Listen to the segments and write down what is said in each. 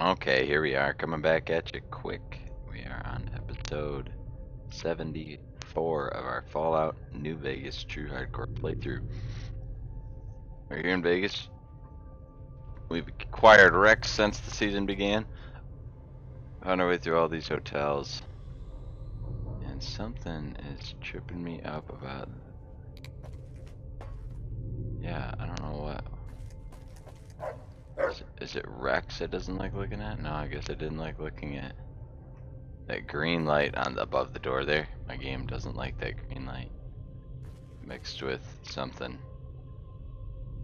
Okay, here we are, coming back at you quick. We are on episode 74 of our Fallout New Vegas True Hardcore playthrough. We're here in Vegas. We've acquired Rex since the season began. Found our way through all these hotels. And something is tripping me up about... Yeah, I don't know what... Is it Rex it doesn't like looking at? No, I guess I didn't like looking at that green light on above the door there. My game doesn't like that green light mixed with something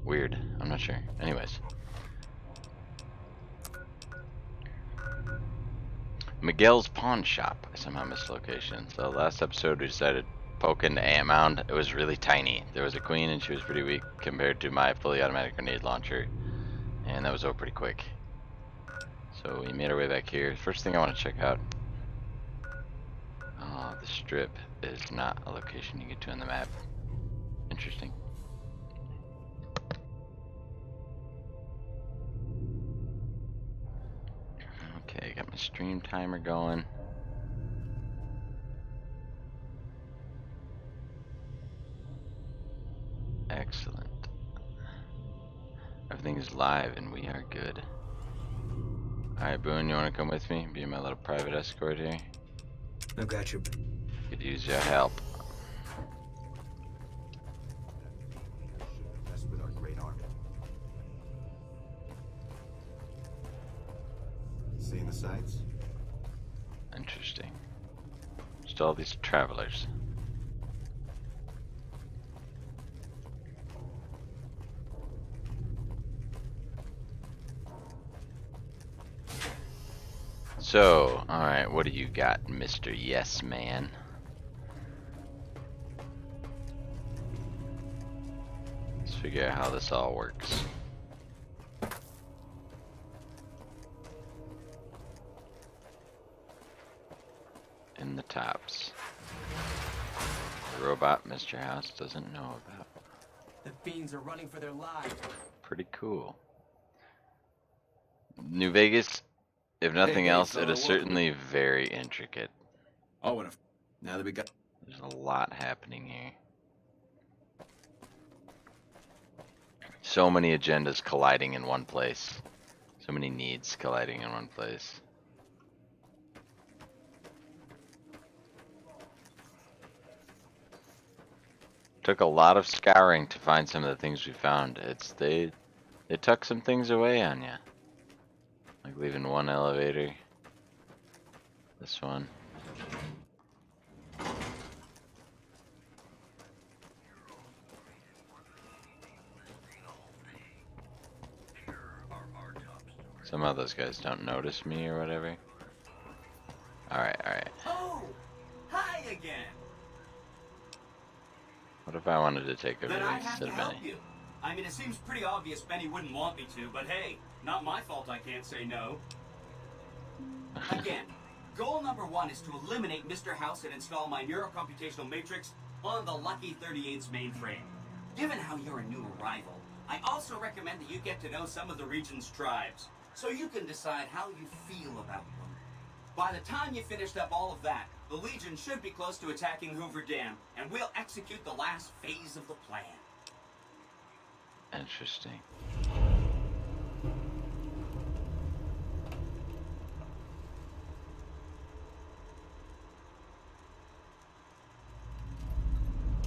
weird. I'm not sure. Anyways, Miguel's pawn shop. I somehow missed location. So last episode we decided poke into Ant Mound. It was really tiny. There was a queen and she was pretty weak compared to my fully automatic grenade launcher, and that was over pretty quick. So we made our way back here. First thing I want to check out. Oh, the strip is not a location you get to on the map. Interesting. Okay, got my stream timer going. Excellent. Everything is live and we are good. Alright, Boone, you want to come with me? Be my little private escort here? I've got you. Could use your help. Mess with our great army. Seeing the sights? Interesting. Just all these travelers. So, alright, what do you got, Mr. Yes Man? Let's figure out how this all works. In the tops. The robot Mr. House doesn't know about. The fiends are running for their lives. Pretty cool. New Vegas, if nothing else, it is certainly very intricate. Oh, what a... Now that we got... There's a lot happening here. So many agendas colliding in one place. So many needs colliding in one place. Took a lot of scouring to find some of the things we found. They tuck some things away on you. Like leaving one elevator. This one. Somehow those guys don't notice me or whatever. Alright, alright. Oh, hi again. What if I wanted to take over Then I'd have instead to of help Benny? you. I mean, it seems pretty obvious Benny wouldn't want me to, but hey, not my fault I can't say no. Again, goal number 1 is to eliminate Mr. House and install my neurocomputational matrix on the Lucky 38's mainframe. Given how you're a new arrival, I also recommend that you get to know some of the region's tribes, so you can decide how you feel about them. By the time you finished up all of that, the Legion should be close to attacking Hoover Dam, and we'll execute the last phase of the plan. Interesting.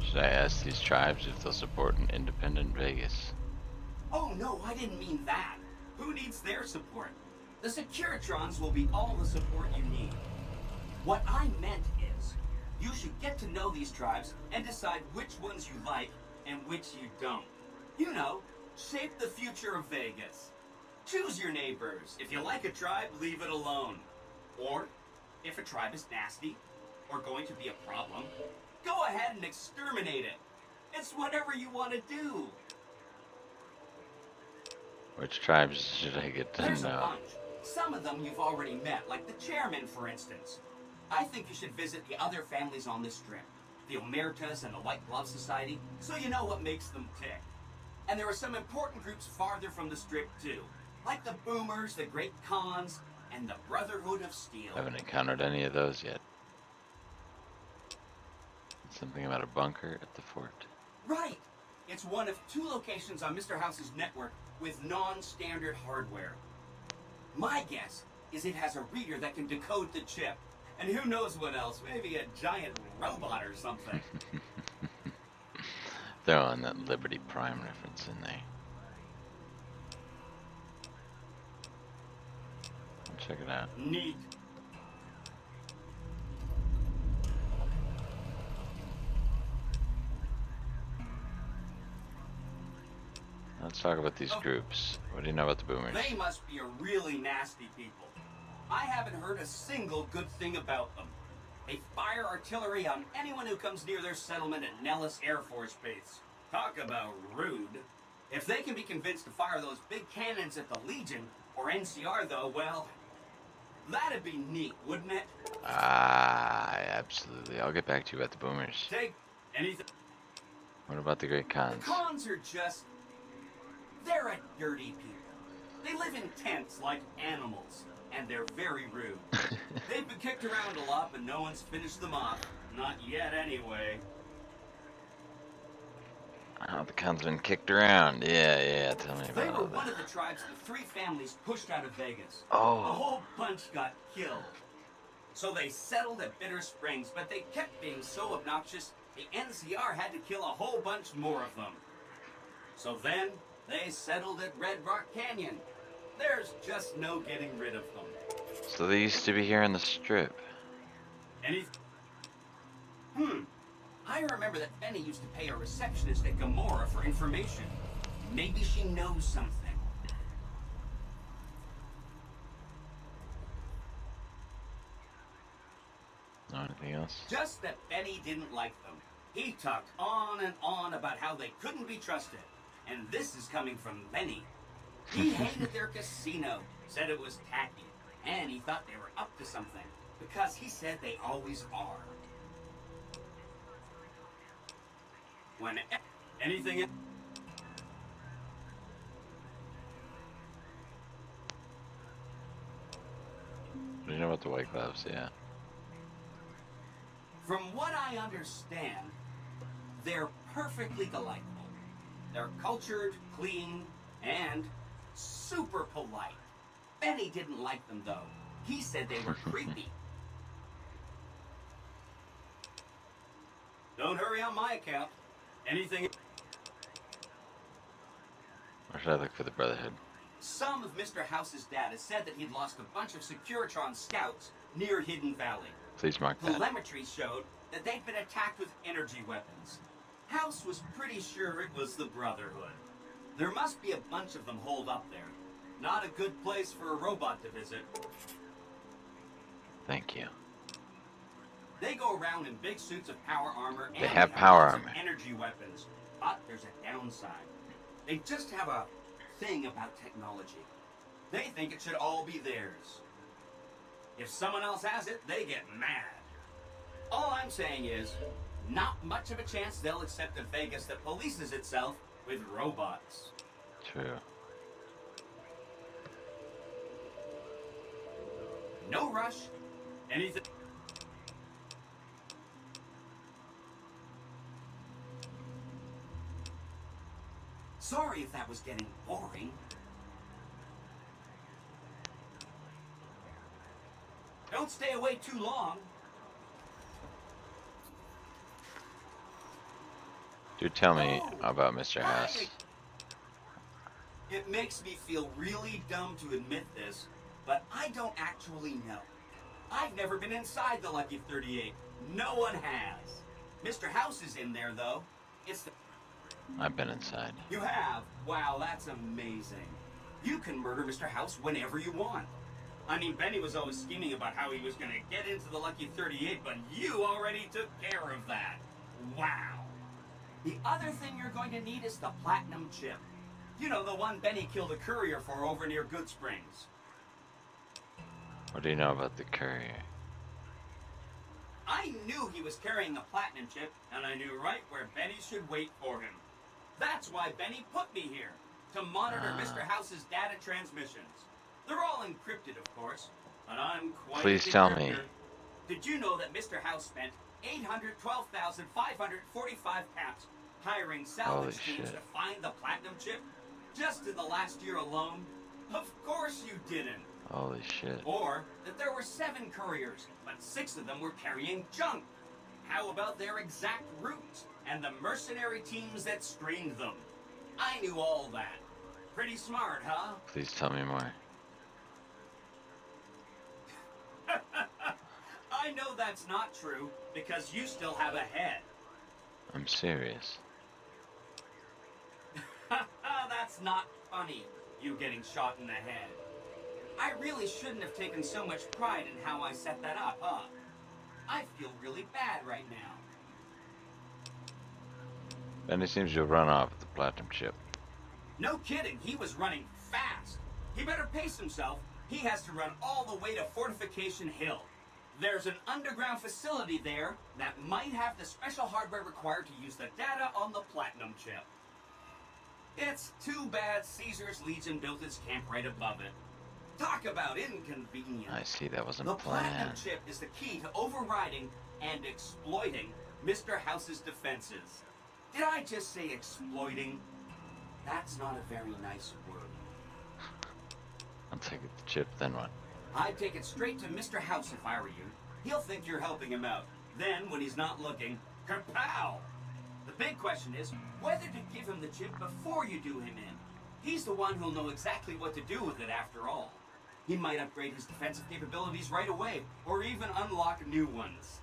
Should I ask these tribes if they'll support an independent Vegas? Oh no, I didn't mean that. Who needs their support? The Securitrons will be all the support you need. What I meant is, you should get to know these tribes and decide which ones you like and which you don't. You know, shape the future of Vegas. Choose your neighbors. If you like a tribe, leave it alone. Or, if a tribe is nasty, or going to be a problem, go ahead and exterminate it. It's whatever you want to do. Which tribes should I get to There's a know? bunch. Some of them you've already met, like the chairman, for instance. I think you should visit the other families on this strip, the Omertas and the White Glove Society, so you know what makes them tick. And there are some important groups farther from the strip, too, Like the Boomers, the Great Khans, and the Brotherhood of Steel. Haven't encountered any of those yet. Something about a bunker at the fort. Right! It's one of 2 locations on Mr. House's network with non-standard hardware. My guess is it has a reader that can decode the chip. And who knows what else? Maybe a giant robot or something. Throwing that Liberty Prime reference in there. Check it out. Neat. Let's talk about these groups. What do you know about the Boomers? They must be a really nasty people. I haven't heard a single good thing about them. They fire artillery on anyone who comes near their settlement at Nellis Air Force Base. Talk about rude. If they can be convinced to fire those big cannons at the Legion, or NCR though, well, that'd be neat, wouldn't it? Ah, absolutely. I'll get back to you about the Boomers. Take anything. What about the Great The Khans? Khans are just... they're a dirty people. They live in tents like animals, and they're very rude. They've been kicked around a lot, but no one's finished them off. Not yet, anyway. Oh, the Khans been kicked around. Yeah, tell me They about were all one that. of the tribes the 3 families pushed out of Vegas. Oh. A whole bunch got killed. So they settled at Bitter Springs, but they kept being so obnoxious, the NCR had to kill a whole bunch more of them. So then, they settled at Red Rock Canyon. There's just no getting rid of them. So they used to be here on the Strip. I remember that Benny used to pay a receptionist at Gamora for information. Maybe she knows something. Know anything else? Just that Benny didn't like them. He talked on and on about how they couldn't be trusted. And this is coming from Benny. He hated their casino, said it was tacky, and he thought they were up to something, because he said they always are. When anything... What do you know about the White Gloves? Yeah. From what I understand, they're perfectly delightful. They're cultured, clean, and super polite. Benny didn't like them, though. He said they were creepy. Don't hurry on my account. Anything... Or should I look for the Brotherhood? Some of Mr. House's data said that he'd lost a bunch of Securitron scouts near Hidden Valley. Please mark that. Telemetry showed that they'd been attacked with energy weapons. House was pretty sure it was the Brotherhood. There must be a bunch of them holed up there. Not a good place for a robot to visit. Thank you. They go around in big suits of power armor and They have power lots of armor. energy weapons. But there's a downside. They just have a thing about technology. They think it should all be theirs. If someone else has it, they get mad. All I'm saying is, not much of a chance they'll accept a Vegas that polices itself with robots. True. No rush. Anything... Sorry if that was getting boring. Don't stay away too long. Do tell me about Mr. House. Hi. It makes me feel really dumb to admit this, but I don't actually know. I've never been inside the Lucky 38. No one has. Mr. House is in there, though. It's the... I've been inside. You have? Wow, that's amazing. You can murder Mr. House whenever you want. I mean, Benny was always scheming about how he was going to get into the Lucky 38, but you already took care of that. Wow. The other thing you're going to need is the platinum chip. You know, the one Benny killed a courier for over near Good Springs. What do you know about the courier? I knew he was carrying the platinum chip, and I knew right where Benny should wait for him. That's why Benny put me here. to monitor Mr. House's data transmissions. They're all encrypted, of course, but I'm quite a Please tell me. decryptor. Did you know that Mr. House spent 812,545 caps hiring Holy salvage teams shit. to find the platinum chip? Just in the last year alone? Of course you didn't. Holy shit. Or that there were 7 couriers, but 6 of them were carrying junk. How about their exact routes and the mercenary teams that screened them? I knew all that. Pretty smart, huh? Please tell me more. I know that's not true because you still have a head. I'm serious. That's not funny, you getting shot in the head. I really shouldn't have taken so much pride in how I set that up, huh? I feel really bad right now. Benny seems to have run off with the platinum chip. No kidding, he was running fast. He better pace himself. He has to run all the way to Fortification Hill. There's an underground facility there that might have the special hardware required to use the data on the platinum chip. It's too bad Caesar's Legion built its camp right above it. Talk about inconvenient. I see, that wasn't The planned. platinum chip is the key to overriding and exploiting Mr. House's defenses. Did I just say exploiting? That's not a very nice word. I'll take the chip, then what? I'd take it straight to Mr. House if I were you. He'll think you're helping him out. Then, when he's not looking, kapow! The big question is whether to give him the chip before you do him in. He's the one who'll know exactly what to do with it after all. He might upgrade his defensive capabilities right away, or even unlock new ones.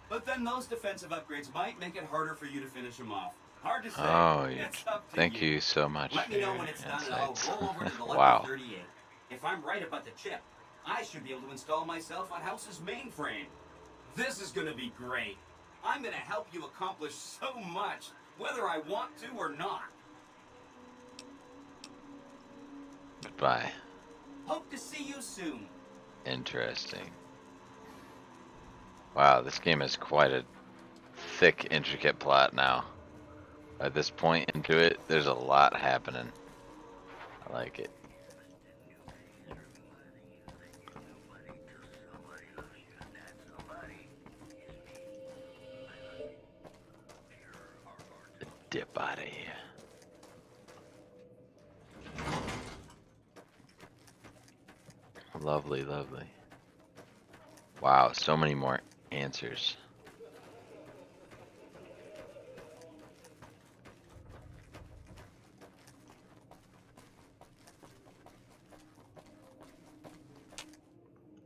But then those defensive upgrades might make it harder for you to finish him off. Hard to say. Oh, It's up to thank you so much Let for me know your when it's done and I'll insights. roll over to the level Wow. 38. If I'm right about the chip, I should be able to install myself on House's mainframe. This is going to be great. I'm going to help you accomplish so much, whether I want to or not. Goodbye. Hope to see you soon. Interesting. Wow, this game has quite a thick, intricate plot now. At this point into it, there's a lot happening. I like it. Dip out of here. Lovely, lovely. Wow, so many more answers.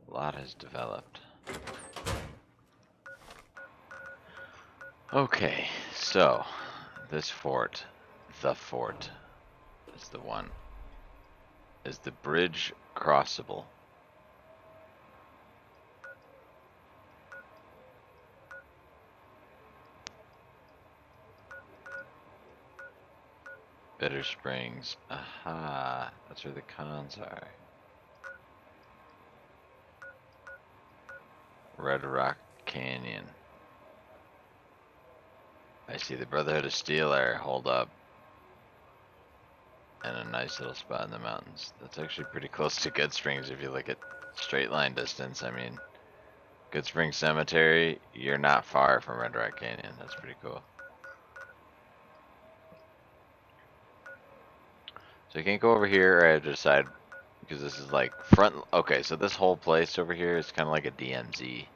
A lot has developed. Okay, so this fort, the fort, is the one. Is the bridge crossable? Bitter Springs. Aha, that's where the cons are. Red Rock Canyon. I see the Brotherhood of Steel are holed up in a nice little spot in the mountains. That's actually pretty close to Good Springs if you look at straight line distance. I mean, Good Springs Cemetery, you're not far from Red Rock Canyon. That's pretty cool. So you can't go over here, or I have to decide, because this is like front. Okay, so this whole place over here is kind of like a DMZ.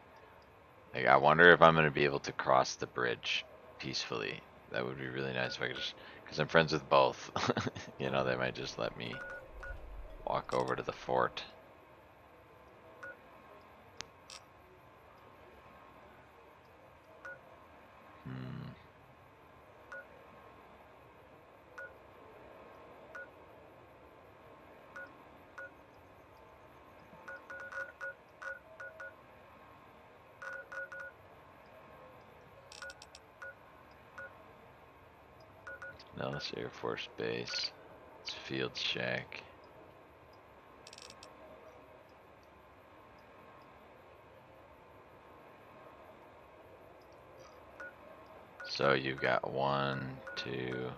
Like, I wonder if I'm going to be able to cross the bridge peacefully. That would be really nice if I could just, because I'm friends with both. You know, they might just let me walk over to the fort. Nellis Air Force Base. It's Field Shack. So you've got 1, 2,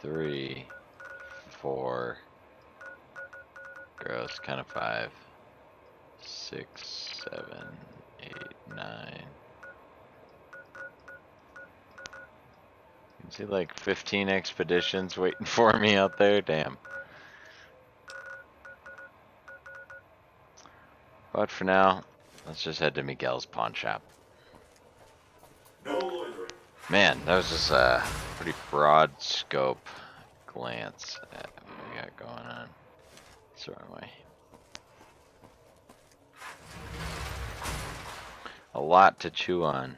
3, 4. Gross, kind of 5. 6, 7, 8, 9. You can see like 15 expeditions waiting for me out there. Damn. But for now, let's just head to Miguel's pawn shop. Man, that was just a pretty broad scope glance at what we got going on. It's the wrong way. A lot to chew on.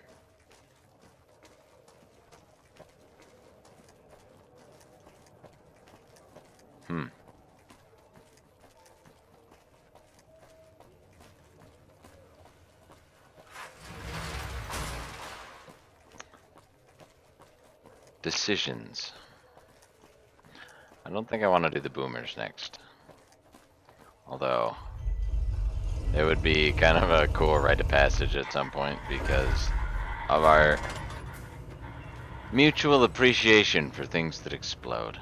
Decisions. I don't think I want to do the boomers next. Although, it would be kind of a cool rite of passage at some point because of our mutual appreciation for things that explode.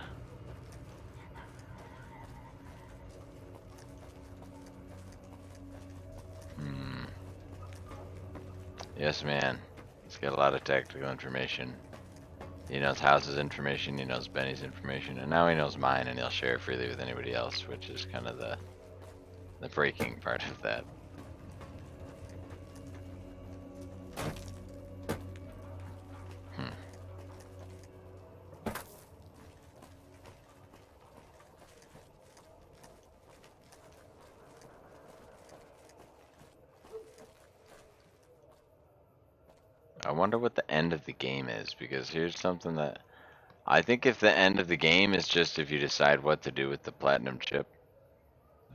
Yes, man. He's got a lot of tactical information. He knows House's information, he knows Benny's information, and now he knows mine, and he'll share freely with anybody else, which is kind of the breaking part of that. I wonder what the end of the game is, because here's something that I think if the end of the game is just if you decide what to do with the platinum chip,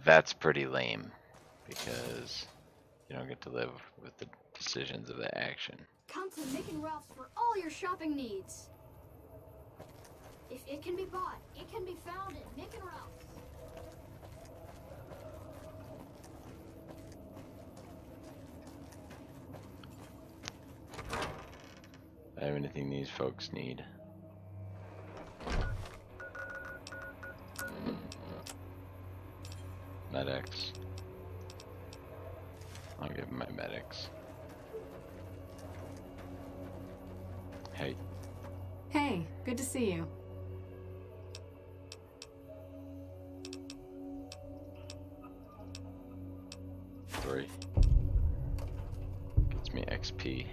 that's pretty lame, because you don't get to live with the decisions of the action. Come to Mick and Ralph's for all your shopping needs. If it can be bought, it can be found at Mick and Ralph's. I have anything these folks need. Medics. I'll give them my medics. Hey. Hey, good to see you. Three. Gets me XP.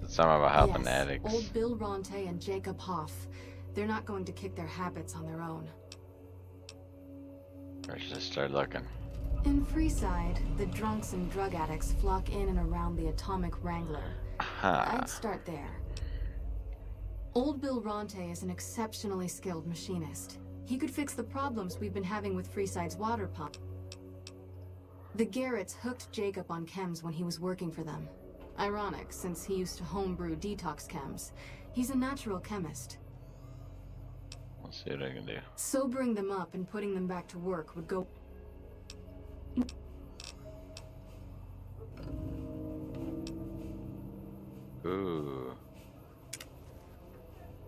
Some about helping addicts. Old Bill Ronte and Jacob Hoff. They're not going to kick their habits on their own. Or should I start looking? In Freeside, the drunks and drug addicts flock in and around the Atomic Wrangler. I'd start there. Old Bill Ronte is an exceptionally skilled machinist. He could fix the problems we've been having with Freeside's water pump. The Garretts hooked Jacob on chems when he was working for them. Ironic, since he used to homebrew detox chems. He's a natural chemist. Let's see what I can do. Sobering them up and putting them back to work would go... Ooh.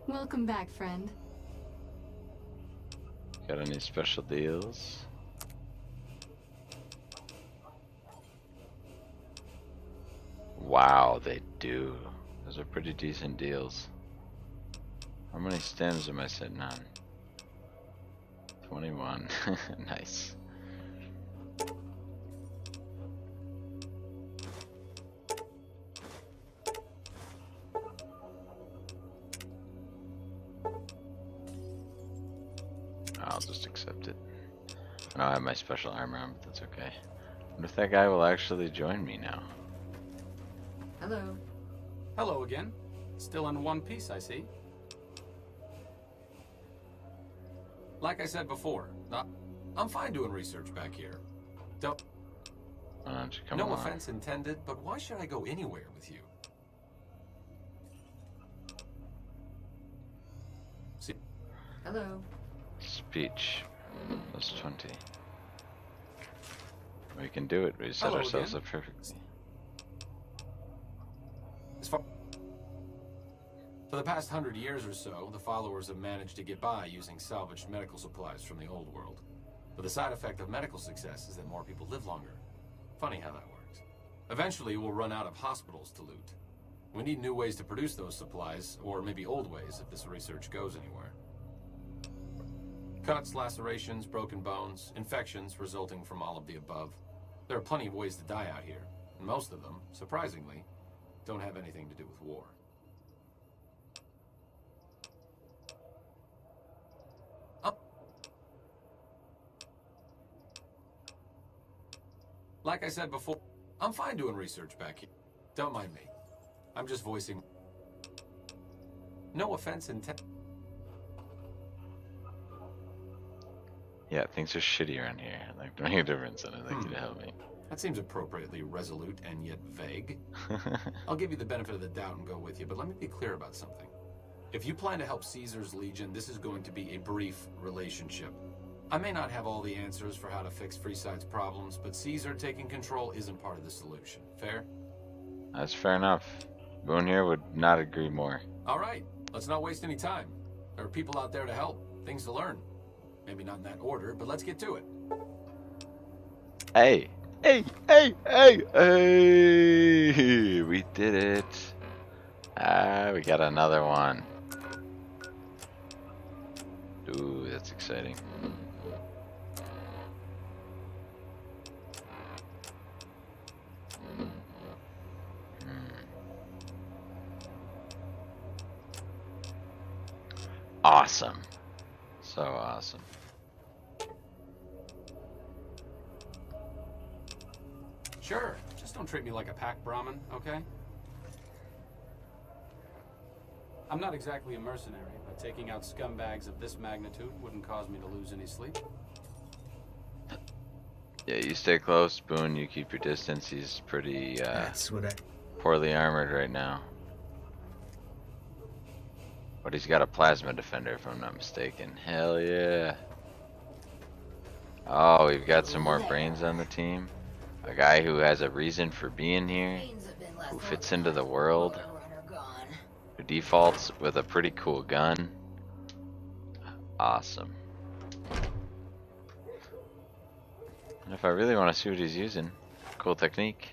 Welcome back, friend. Got any special deals? Wow, they do. Those are pretty decent deals. How many stems am I sitting on? 21. Nice. I'll just accept it. I don't have my special armor on, but that's okay. What if that guy will actually join me now? Hello. Hello again. Still in one piece, I see. Like I said before, I'm fine doing research back here. Why don't you come No along? offense intended, but why should I go anywhere with you? See. Hello. Speech. That's 20. We can do it. We set Hello ourselves again. up perfectly. As far For the past 100 years or so, the followers have managed to get by using salvaged medical supplies from the old world. But the side effect of medical success is that more people live longer. Funny how that works. Eventually, we'll run out of hospitals to loot. We need new ways to produce those supplies, or maybe old ways if this research goes anywhere. Cuts, lacerations, broken bones, infections resulting from all of the above. There are plenty of ways to die out here, and most of them, surprisingly, don't have anything to do with war. Like I said before, I'm fine doing research back here. Don't mind me. I'm just voicing... No offense intended. Yeah, things are shitty around here. Like, don't make a difference, and I'd like you to help me. That seems appropriately resolute and yet vague. I'll give you the benefit of the doubt and go with you, but let me be clear about something. If you plan to help Caesar's Legion, this is going to be a brief relationship. I may not have all the answers for how to fix Freeside's problems, but Caesar taking control isn't part of the solution. Fair? That's fair enough. Boone here would not agree more. All right, let's not waste any time. There are people out there to help, things to learn. Maybe not in that order, but let's get to it. Hey! Hey! Hey! Hey! Hey! We did it. We got another one. Ooh, that's exciting. Awesome. So awesome. Sure, just don't treat me like a pack Brahmin, okay? I'm not exactly a mercenary, but taking out scumbags of this magnitude wouldn't cause me to lose any sleep. Yeah, you stay close, Boone. You keep your distance. He's pretty That's what I... poorly armored right now. But he's got a plasma defender, if I'm not mistaken. Hell yeah. Oh, we've got some more brains on the team. A guy who has a reason for being here, who fits into the world, who defaults with a pretty cool gun. Awesome. And if I really want to see what he's using, cool technique.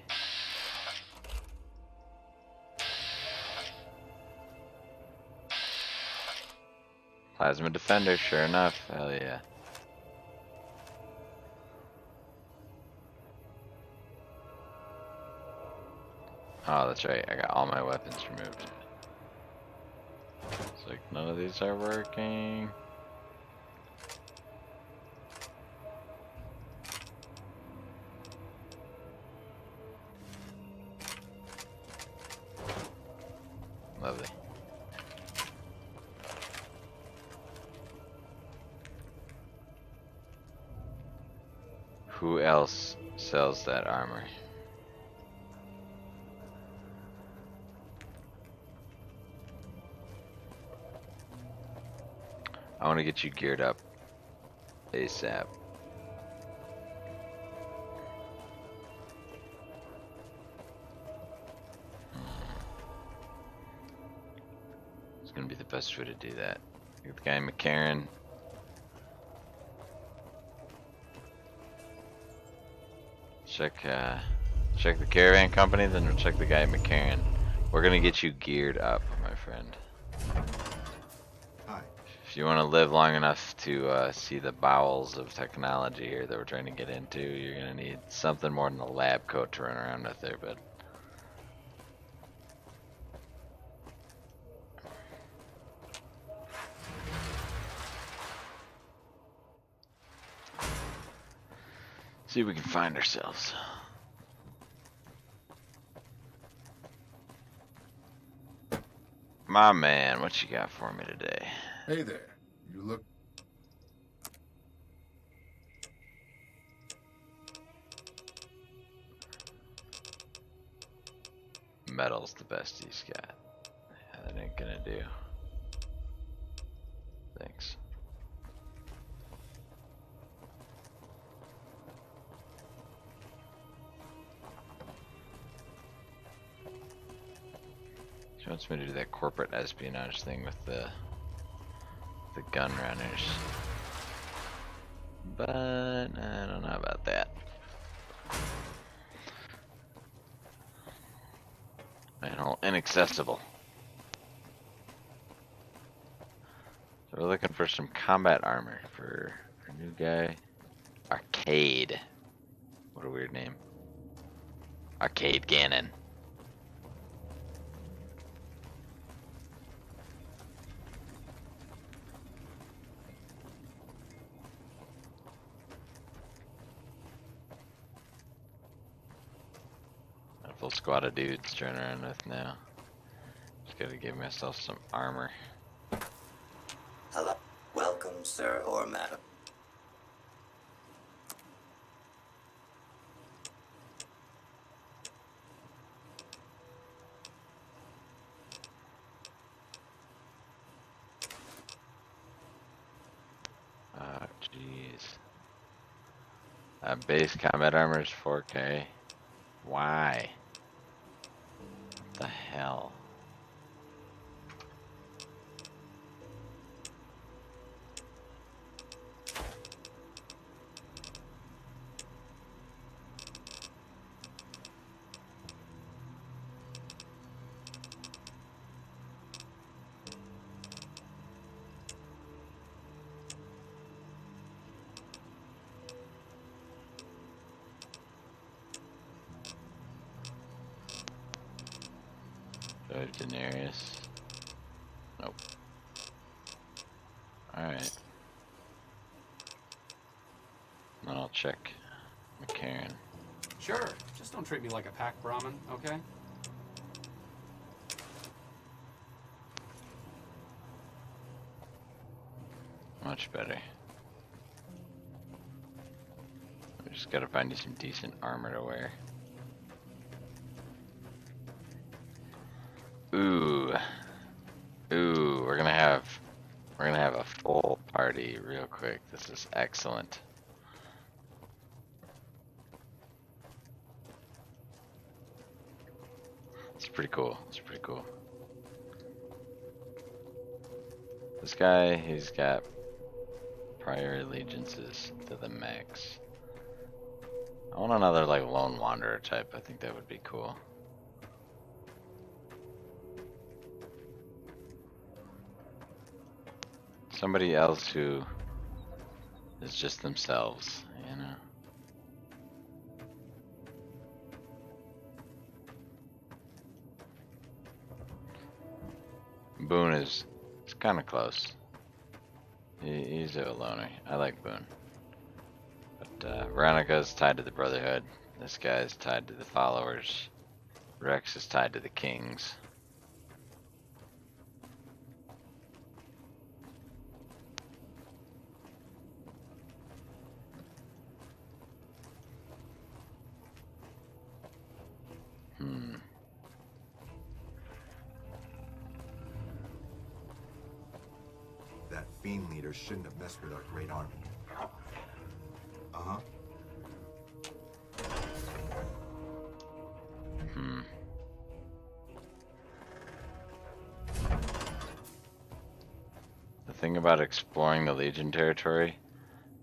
Plasma defender, sure enough. Hell yeah. Oh, that's right. I got all my weapons removed. It's like none of these are working. Lovely. Who else sells that armor? I want to get you geared up ASAP. It's gonna be the best way to do that. Get the guy McCarran. Check the caravan company, then we'll check the guy McCarran. We're gonna get you geared up, my friend. Hi. If you want to live long enough to see the bowels of technology here that we're trying to get into, you're gonna need something more than a lab coat to run around with there, bud. See if we can find ourselves. My man, what you got for me today? Hey there. You look... Metal's the best he's got. Yeah, that ain't gonna do. Thanks. wants me to do that corporate espionage thing with the gun runners. But I don't know about that. Inaccessible. So we're looking for some combat armor for our new guy. Arcade. What a weird name. Arcade Gannon. A full squad of dudes to run around with now. Just gotta give myself some armor. Hello. Welcome, sir or madam. Oh, jeez. Base combat armor is 4K. Why? What the hell? Daenerys. Nope. Alright. Then I'll check McCarran. Sure, just don't treat me like a pack Brahmin, okay? Much better. We just gotta find you some decent armor to wear. Ooh. Ooh, we're gonna have a full party real quick. This is excellent. It's pretty cool. It's pretty cool. This guy, he's got prior allegiances to the max. I want another like lone wanderer type. I think that would be cool. Somebody else who is just themselves, you know. Boone is kind of close. He's a loner. I like Boone. But Veronica's tied to the Brotherhood. This guy's tied to the Followers. Rex is tied to the Kings. That fiend leader shouldn't have messed with our great army. Uh-huh. The thing about exploring the Legion territory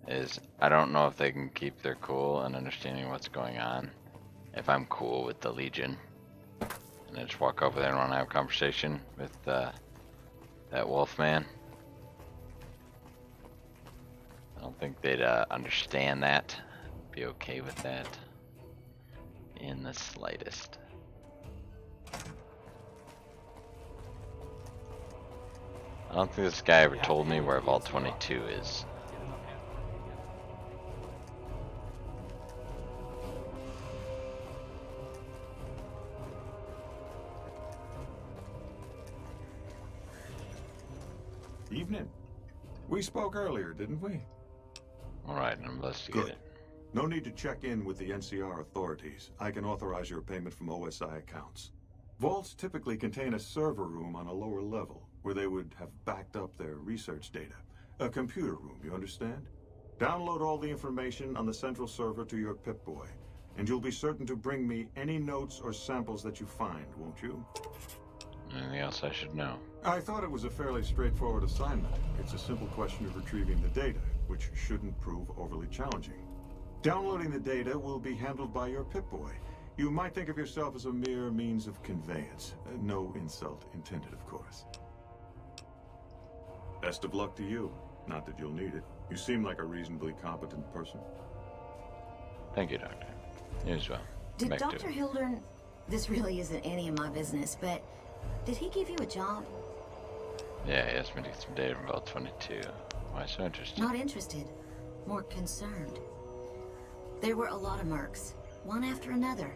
is I don't know if they can keep their cool and understanding what's going on. If I'm cool with the Legion and I just walk over there and want to have a conversation with that Wolfman, I don't think they'd understand that, be okay with that in the slightest. I don't think this guy ever told me where Vault 22 is. Evening. We spoke earlier, didn't we? Alright, I'm investigating. Good. No need to check in with the NCR authorities. I can authorize your payment from OSI accounts. Vaults typically contain a server room on a lower level, where they would have backed up their research data. A computer room, you understand? Download all the information on the central server to your Pip-Boy, and you'll be certain to bring me any notes or samples that you find, won't you? Anything else I should know? I thought it was a fairly straightforward assignment. It's a simple question of retrieving the data, which shouldn't prove overly challenging. Downloading the data will be handled by your Pip-Boy. You might think of yourself as a mere means of conveyance. No insult intended, of course. Best of luck to you. Not that you'll need it. You seem like a reasonably competent person. Thank you, Doctor. You as well. Did Back to Dr. it. Hildern... This really isn't any of my business, but... Did he give you a job? Yeah, he asked me to get some data from Vault 22. Why so interested? Not interested. More concerned. There were a lot of mercs. One after another.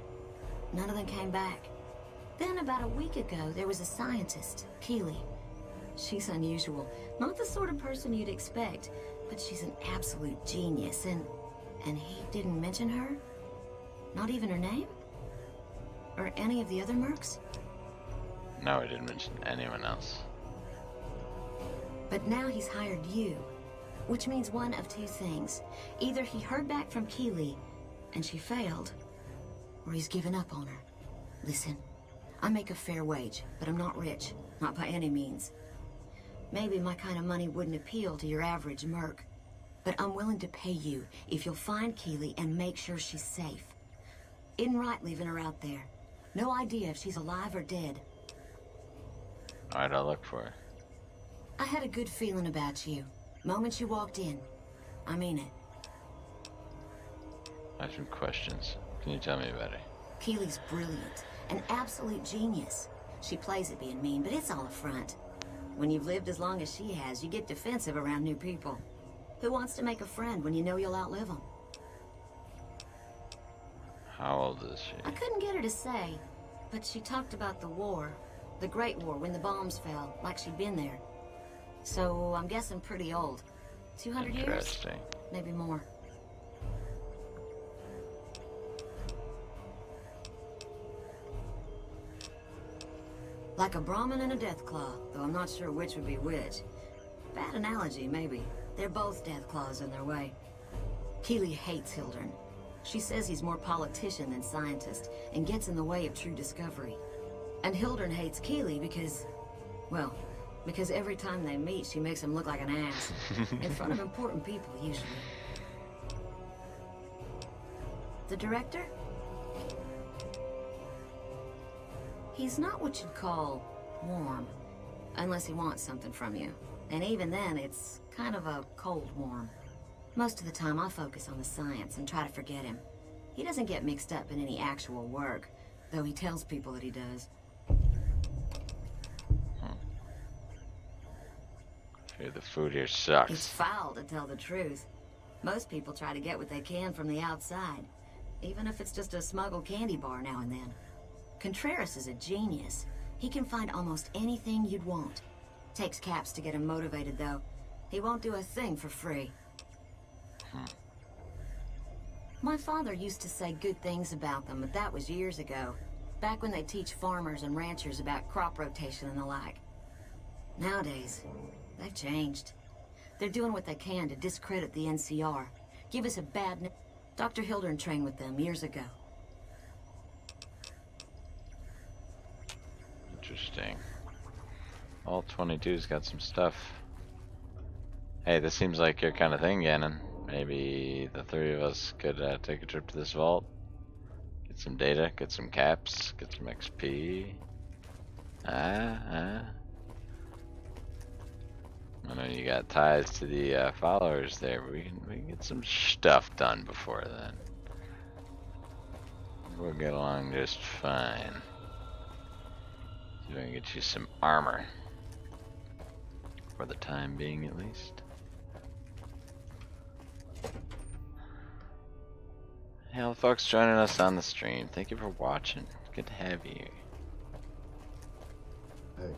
None of them came back. Then about a week ago, there was a scientist, Keeley. She's unusual. Not the sort of person you'd expect, but she's an absolute genius, and he didn't mention her? Not even her name? Or any of the other mercs? No, I didn't mention anyone else. But now he's hired you, which means one of two things. Either he heard back from Keeley, and she failed, or he's given up on her. Listen, I make a fair wage, but I'm not rich, not by any means. Maybe my kind of money wouldn't appeal to your average merc, but I'm willing to pay you if you'll find Keeley and make sure she's safe. Isn't right leaving her out there. No idea if she's alive or dead. Alright, I'll look for her. I had a good feeling about you. Moment you walked in. I mean it. I have some questions. Can you tell me about her? Keeley's brilliant. An absolute genius. She plays at being mean, but it's all a front. When you've lived as long as she has, you get defensive around new people. Who wants to make a friend when you know you'll outlive them? How old is she? I couldn't get her to say, but she talked about the war. The Great War, when the bombs fell, like she'd been there. So, I'm guessing pretty old. 200 years? Interesting. Maybe more. Like a Brahmin and a Deathclaw, though I'm not sure which would be which. Bad analogy, maybe. They're both Deathclaws in their way. Keeley hates Hildern. She says he's more politician than scientist, and gets in the way of true discovery. And Hildern hates Keeley because, well, because every time they meet, she makes him look like an ass. In front of important people, usually. The director? He's not what you'd call warm, unless he wants something from you. And even then, it's kind of a cold warm. Most of the time, I focus on the science and try to forget him. He doesn't get mixed up in any actual work, though he tells people that he does. Hey, the food here sucks. It's foul, to tell the truth. Most people try to get what they can from the outside, even if it's just a smuggled candy bar now and then. Contreras is a genius. He can find almost anything you'd want. Takes caps to get him motivated, though. He won't do a thing for free. My father used to say good things about them, but that was years ago. Back when they teach farmers and ranchers about crop rotation and the like. Nowadays, they've changed. They're doing what they can to discredit the NCR. Give us a bad name. Dr. Hildern trained with them years ago. Interesting. All 22's got some stuff. Hey, this seems like your kind of thing, Gannon. Maybe the three of us could take a trip to this vault. Get some data, get some caps, get some XP. I know you got ties to the followers there, but we can get some stuff done before then. We'll get along just fine. So we can get you some armor. For the time being, at least. Hey, all the folks joining us on the stream, thank you for watching. Good to have you. Hey.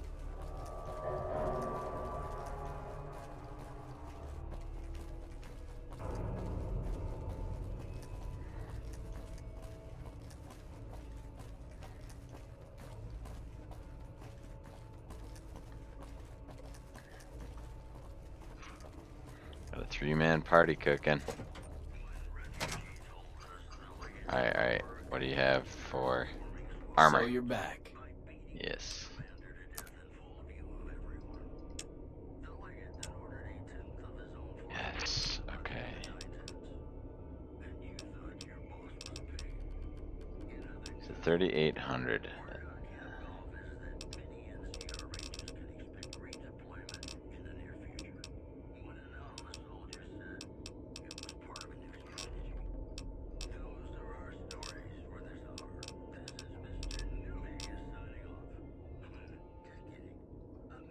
Got a 3-man party cooking. Alright. What do you have for armor? So you're back. Yes. 3,800.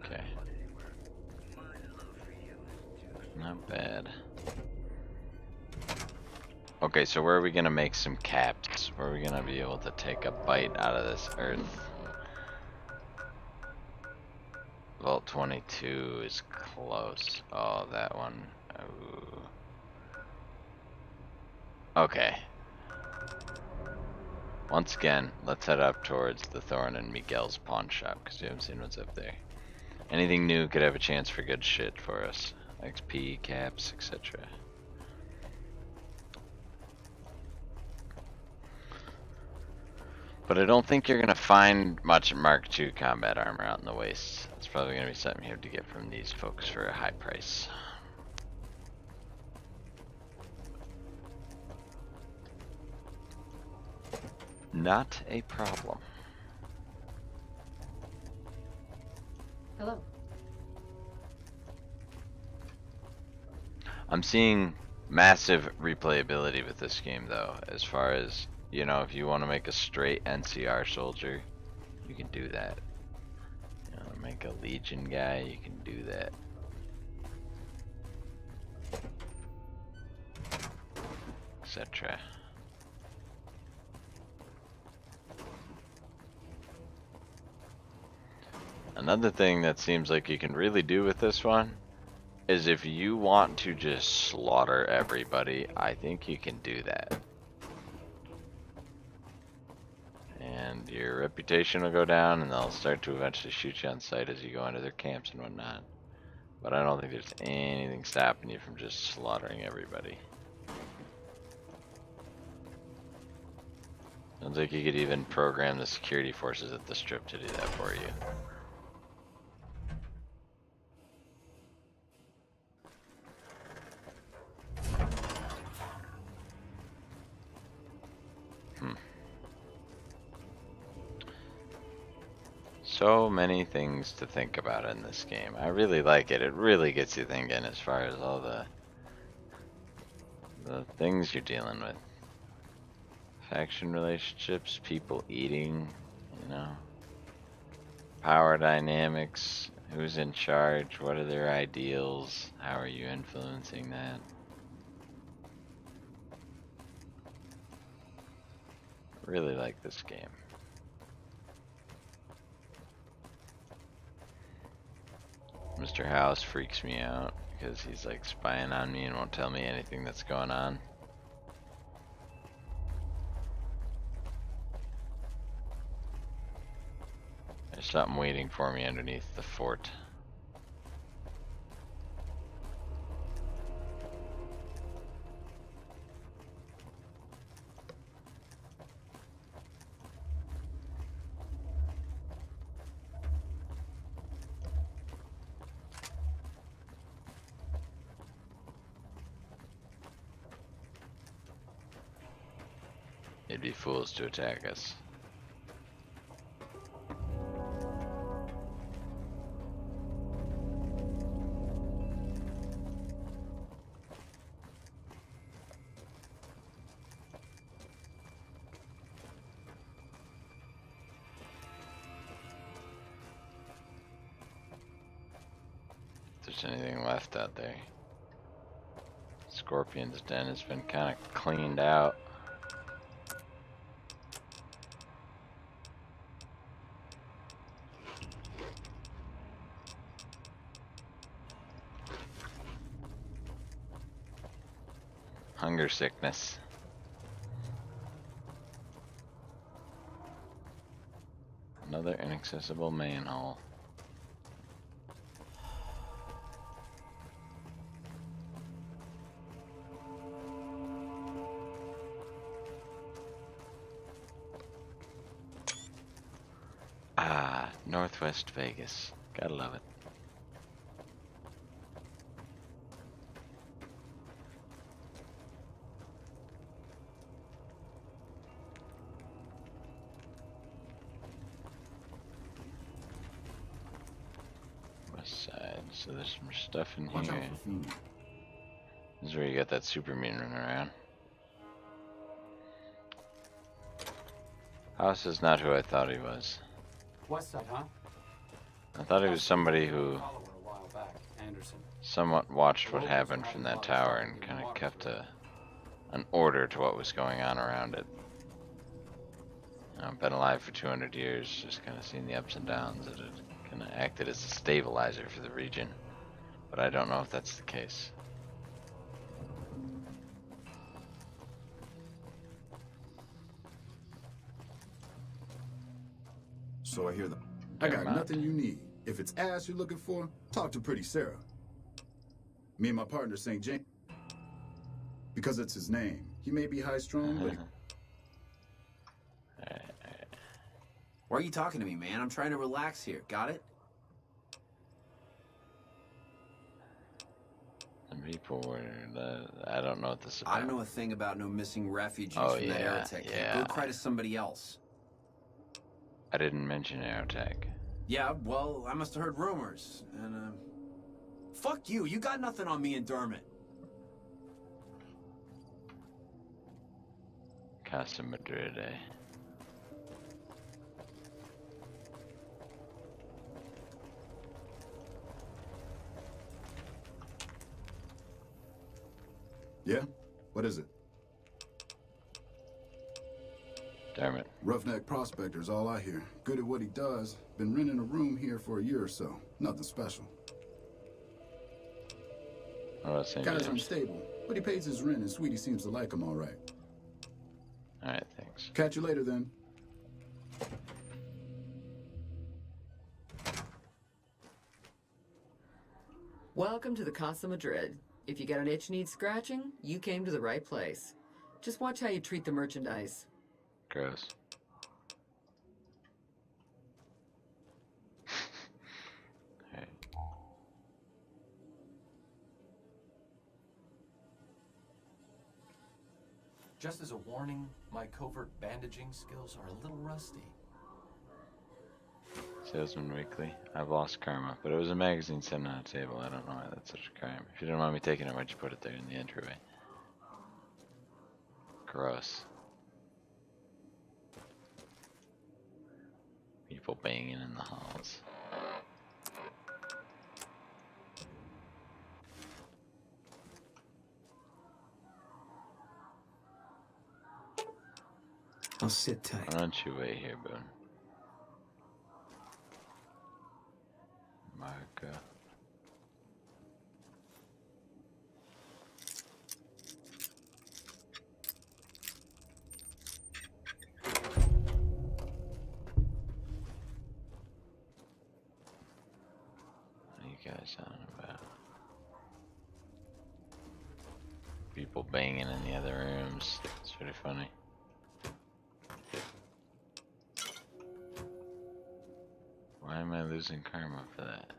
Okay. Not bad. Okay, so where are we gonna make some caps? Where are we gonna be able to take a bite out of this earth? Vault 22 is close. Oh, that one. Ooh. Okay. Once again, let's head up towards the Thorn and Miguel's pawn shop, because we haven't seen what's up there. Anything new could have a chance for good shit for us. XP, caps, etc. But I don't think you're going to find much Mark II combat armor out in the wastes. It's probably going to be something you have to get from these folks for a high price. Not a problem. Hello. I'm seeing massive replayability with this game though, as far as, you know, if you want to make a straight NCR soldier, you can do that. You know, make a Legion guy, you can do that. Etc. Another thing that seems like you can really do with this one is if you want to just slaughter everybody, I think you can do that. And your reputation will go down and they'll start to eventually shoot you on sight as you go into their camps and whatnot. But I don't think there's anything stopping you from just slaughtering everybody. Sounds like you could even program the security forces at the strip to do that for you. So many things to think about in this game. I really like it. It really gets you thinking as far as all the things you're dealing with. Faction relationships, people eating, you know. Power dynamics, who's in charge, what are their ideals, how are you influencing that? Really like this game. Mr. House freaks me out because he's like spying on me and won't tell me anything that's going on. There's something waiting for me underneath the fort. They'd be fools to attack us. If there's anything left out there. Scorpion's den has been kind of cleaned out. Hunger sickness. Another inaccessible manhole. Ah, Northwest Vegas. Gotta love it. side. So there's some stuff in Watch here. out for food. This is where you got that super mutant running around. House is not who I thought he was. West side, huh? I thought he was somebody who Follower a while back, Anderson. somewhat watched what happened from that tower and kind of kept an order to what was going on around it. I've been alive for 200 years, just kind of seen the ups and downs. It kind of acted as a stabilizer for the region, but I don't know if that's the case. So I hear them. I got nothing you need. If it's ass you're looking for, talk to Pretty Sarah. Me and my partner, St. James. Because it's his name. He may be high-strung, but... Why are you talking to me, man? I'm trying to relax here. Got it? The people were... I don't know what this is about. I don't know a thing about no missing refugees Oh, from that yeah, Aerotech. yeah. Go cry to somebody else. I didn't mention Aerotech. Yeah, well, I must have heard rumors. And, fuck you. You got nothing on me and Dermot. Casa Madrid, eh? Yeah? What is it? Dermot. Roughneck prospector's all I hear. Good at what he does. Been renting a room here for a year or so. Nothing special. Oh, that's St. Guy's James. unstable, but he pays his rent and Sweetie seems to like him all right. Alright, thanks. Catch you later then. Welcome to the Casa Madrid. If you got an itch needs scratching, you came to the right place. Just watch how you treat the merchandise. Gross. Alright. Just as a warning, my covert bandaging skills are a little rusty. Salesman Weekly. I've lost karma, but it was a magazine sitting on a table. I don't know why that's such a crime. If you didn't want me taking it, why'd you put it there in the entryway? Gross. People banging in the halls. I'll sit tight. Why don't you wait here, Boone? Marco. What are you guys on about? People banging in the other rooms. It's pretty funny. Why am I losing karma for that?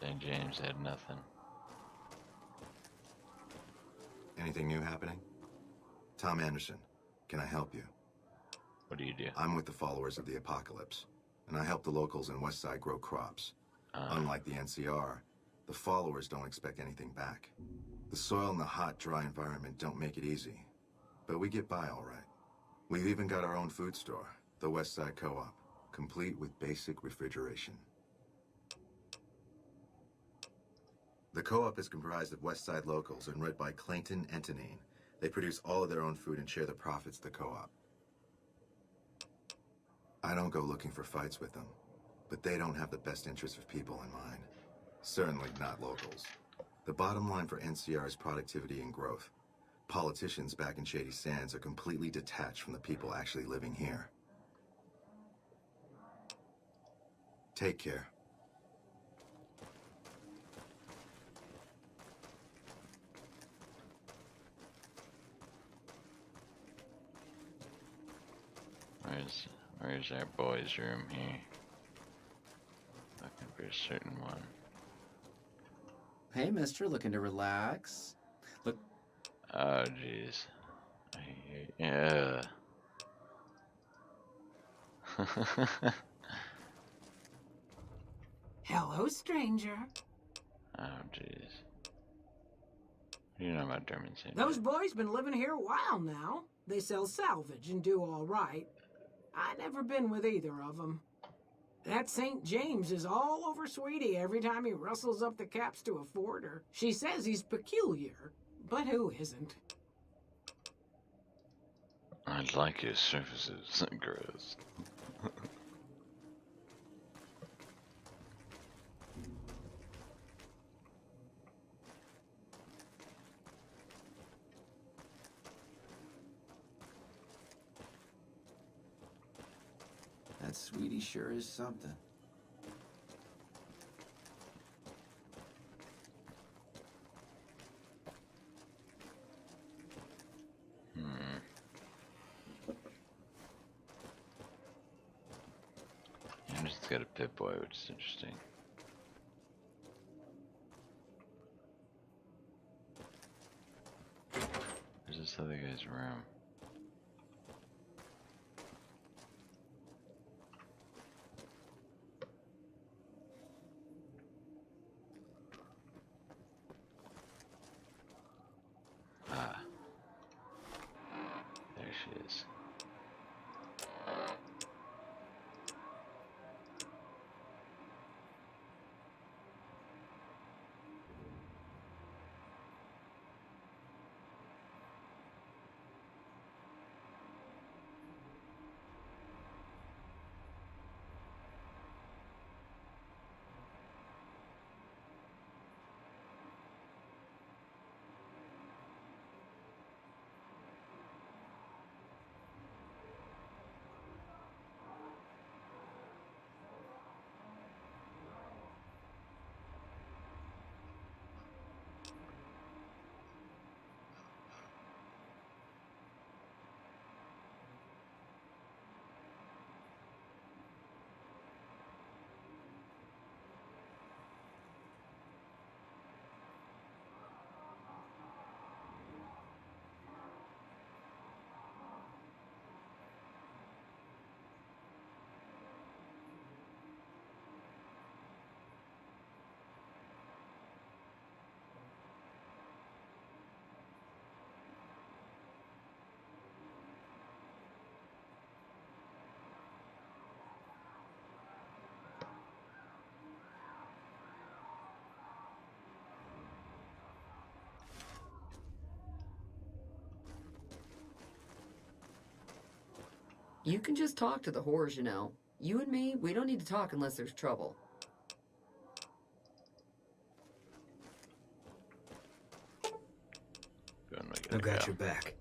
St. James had nothing. Anything new happening? Tom Anderson, can I help you? What do you do? I'm with the followers of the apocalypse, and I help the locals in Westside grow crops. Unlike the NCR, the followers don't expect anything back. The soil and the hot, dry environment don't make it easy, but we get by all right. We've even got our own food store, the Westside Co-op, complete with basic refrigeration. The co-op is comprised of Westside locals and run by Clayton and Tanine. They produce all of their own food and share the profits of the co-op. I don't go looking for fights with them, but they don't have the best interests of people in mind. Certainly not locals. The bottom line for NCR is productivity and growth. Politicians back in Shady Sands are completely detached from the people actually living here. Take care. Where's our boys' room here? a certain one. Hey, mister, looking to relax? Look. Oh, jeez. Yeah. Hello, stranger. Oh, jeez. You know about German syndrome. Those boys been living here a while now. They sell salvage and do all right. I never been with either of them. That St. James is all over Sweetie every time he rustles up the caps to afford her. She says he's peculiar, but who isn't? I'd like your services, gross. That Sweetie sure is something. Anderson's got a Pip-Boy, which is interesting. Where's this other guy's room? Ah. There she is. You can just talk to the whores, you know. You and me, we don't need to talk unless there's trouble. I've got your back.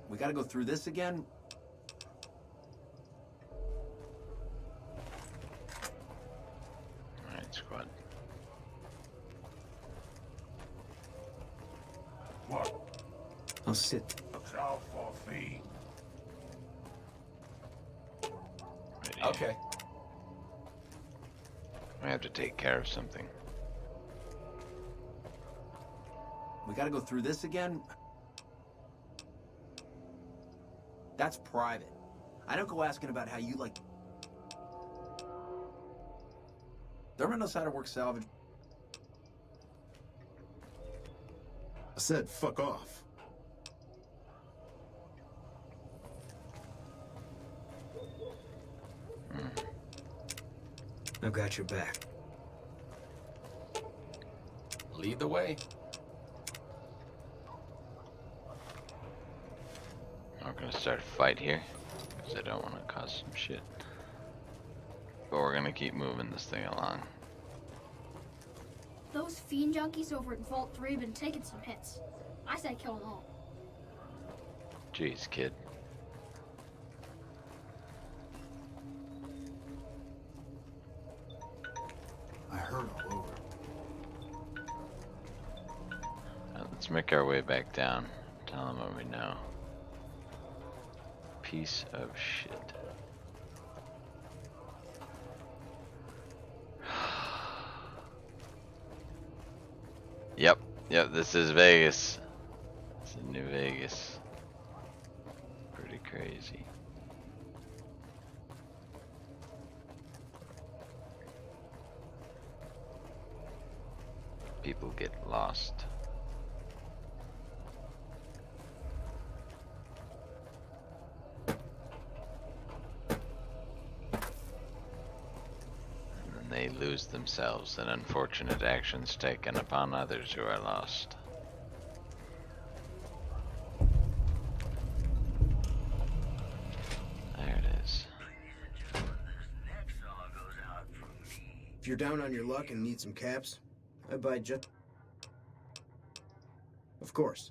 We gotta go through this again? Alright, squad. What? I'll sit. Looks out for feet. Okay. I have to take care of something. We gotta go through this again? That's private. I don't go asking about how you like... Dermot knows how to work salvage. I said fuck off. I've got your back. Lead the way. I'm gonna start a fight here, because I don't want to cause some shit. But we're gonna keep moving this thing along. Those fiend junkies over at Vault 3 have been taking some hits. I say kill them all. Jeez, kid. I heard all over. make our way back down. Tell them what we know. Piece of shit. Yep, this is Vegas. This is New Vegas. Pretty crazy. People get lost. And they lose themselves in unfortunate actions taken upon others who are lost. There it is. If you're down on your luck and need some caps, I buy just... Of course.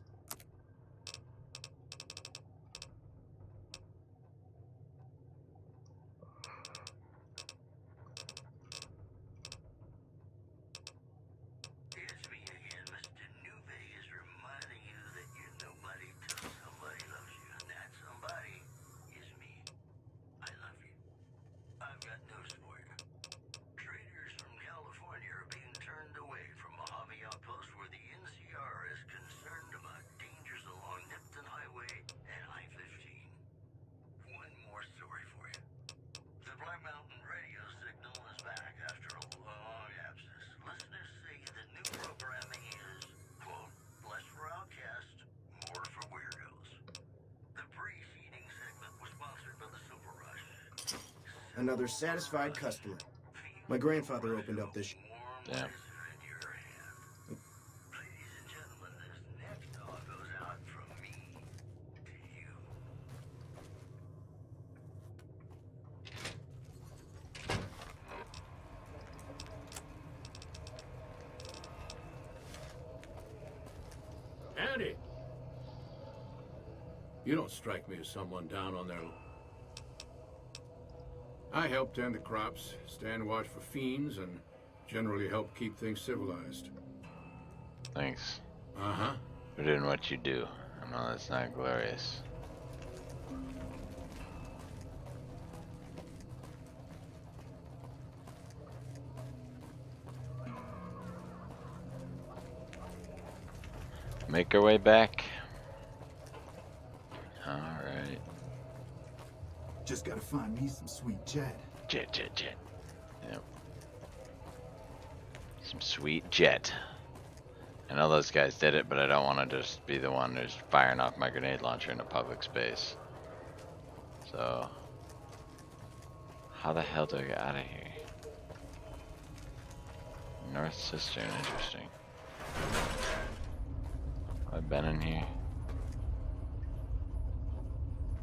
It's me again, Mr. New Vegas, reminding you that you're nobody till somebody loves you, and that somebody is me. I love you. I've got news for you. Traders from California are being turned away from Mojave Outpost where the NCR is concerned about dangers along Nipton Highway and I-15. One more story for you. The Black Mountain radio signal is back after a long absence. Listeners say the new programming is, quote, less for outcasts, more for weirdos. The brief eating segment was sponsored by the Super Rush. Another satisfied customer. My grandfather opened up this... Damn. Andy! You don't strike me as someone down on their... I help tend the crops, stand watch for fiends, and generally help keep things civilized. Thanks. Uh-huh. For doing what you do. I know that's not glorious. Make our way back. Alright. Just gotta find me some sweet jet. Jet. Yep. Some sweet jet. I know those guys did it, but I don't want to just be the one who's firing off my grenade launcher in a public space. So, how the hell do I get out of here? North Cistern, interesting. Have I been in here?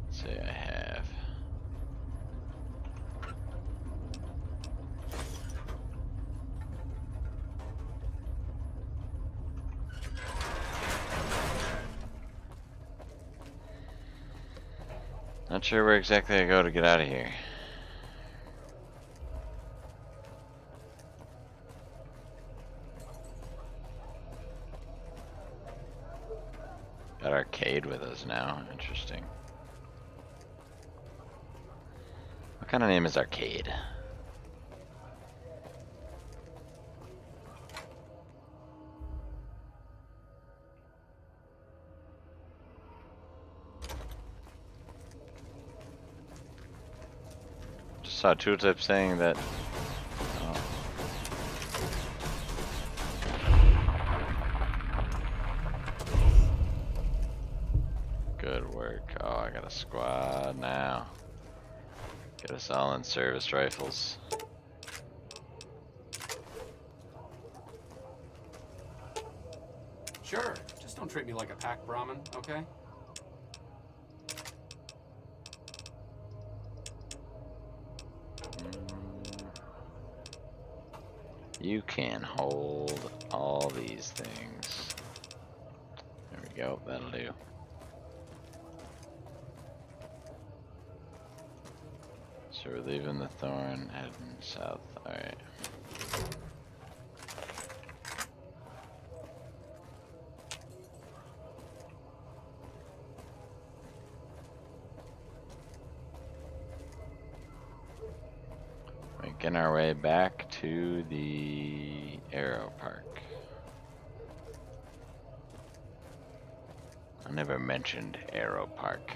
Let's say I have. Not sure where exactly I go to get out of here. Got Arcade with us now. Interesting. What kind of name is Arcade? Just saw Tooltip saying that. Oh. Good work. Oh, I got a squad now. Get us all in service rifles. Sure, just don't treat me like a pack Brahmin, okay? You can hold all these things. There we go, that'll do. So we're leaving the Thorn, heading south. Alright. Making our way back to the Aero Park. I never mentioned Aero Park.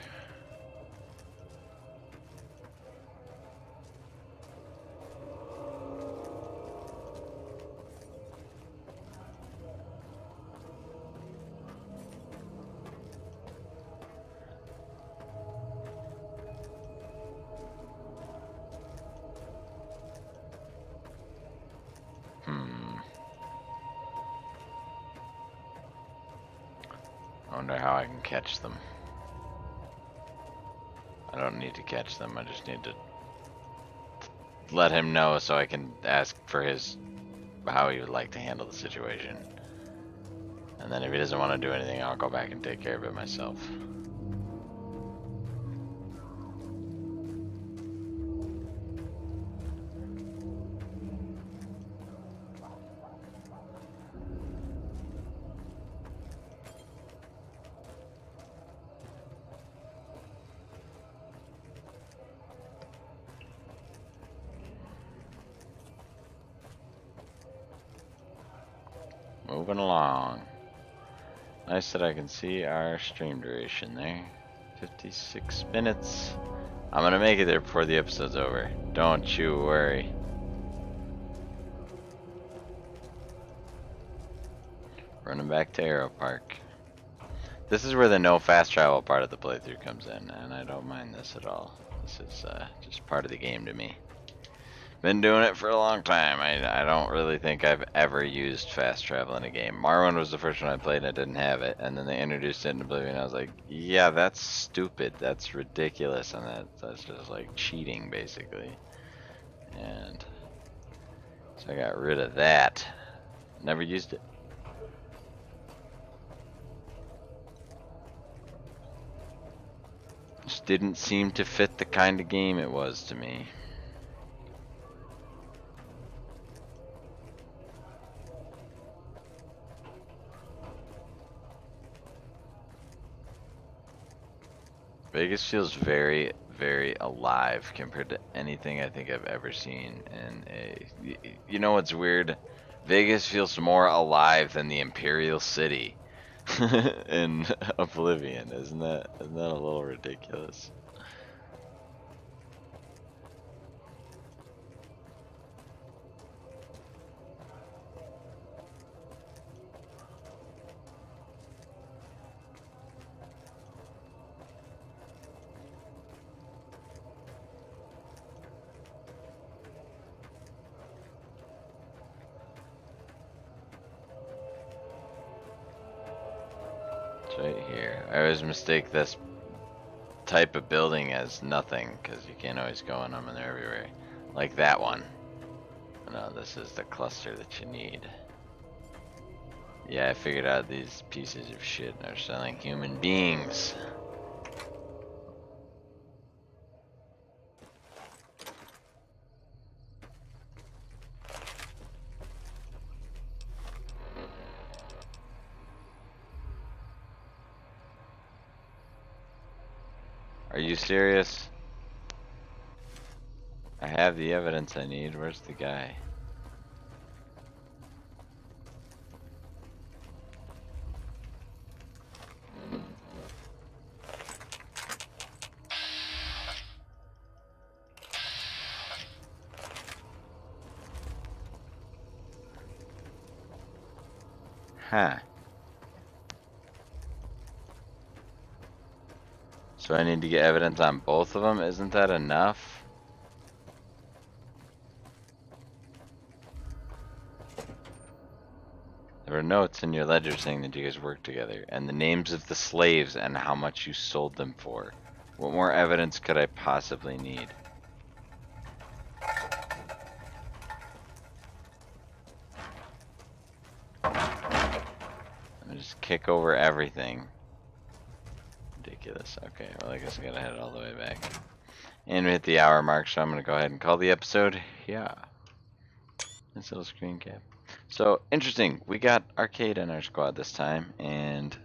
I wonder how I can catch them. I don't need to catch them, I just need to let him know so I can ask for how he would like to handle the situation. And then if he doesn't want to do anything, I'll go back and take care of it myself. Moving along. Nice that I can see our stream duration there. 56 minutes. I'm gonna make it there before the episode's over. Don't you worry. Running back to Aero Park. This is where the no fast travel part of the playthrough comes in, and I don't mind this at all. This is just part of the game to me. Been doing it for a long time. I don't really think I've ever used fast travel in a game. Morrowind was the first one I played and I didn't have it, and then they introduced it in Oblivion. I was like, yeah, that's stupid. That's ridiculous, and that's just like cheating basically. And so I got rid of that. Never used it. Just didn't seem to fit the kind of game it was to me. Vegas feels very, very alive compared to anything I think I've ever seen in a... You know what's weird? Vegas feels more alive than the Imperial City in Oblivion. Isn't that a little ridiculous? Right here. I always mistake this type of building as nothing because you can't always go in them and they're everywhere. Like that one. No, this is the cluster that you need. Yeah, I figured out these pieces of shit are selling human beings. Are you serious? I have the evidence I need. Where's the guy? Huh. So I need to get evidence on both of them? Isn't that enough? There were notes in your ledger saying that you guys worked together, and the names of the slaves and how much you sold them for. What more evidence could I possibly need? Let me just kick over everything. Ridiculous. Okay, well I guess I gotta head all the way back. And we hit the hour mark, so I'm gonna go ahead and call the episode. Yeah. Nice little screen cap. So, interesting. We got Arcade in our squad this time, and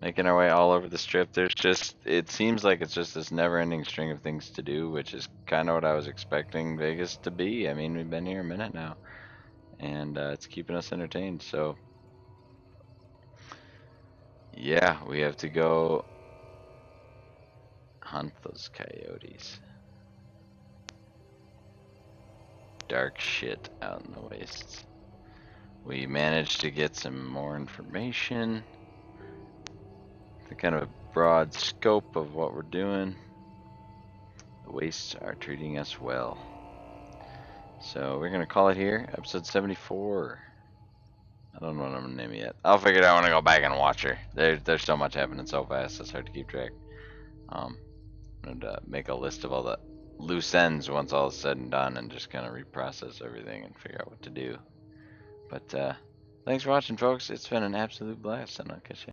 making our way all over the strip. There's just, it seems like it's just this never-ending string of things to do, which is kind of what I was expecting Vegas to be. I mean, we've been here a minute now, and it's keeping us entertained. So, yeah, we have to go hunt those coyotes. Dark shit out in the wastes. We managed to get some more information, the kind of a broad scope of what we're doing. The wastes are treating us well. So we're gonna call it here, episode 74. I don't know what I'm gonna name it yet. I'll figure it out when I go back and watch her. There's so much happening so fast, it's hard to keep track. I'm gonna make a list of all the loose ends once all is said and done, and just kind of reprocess everything and figure out what to do. But thanks for watching, folks. It's been an absolute blast, and I'll catch you.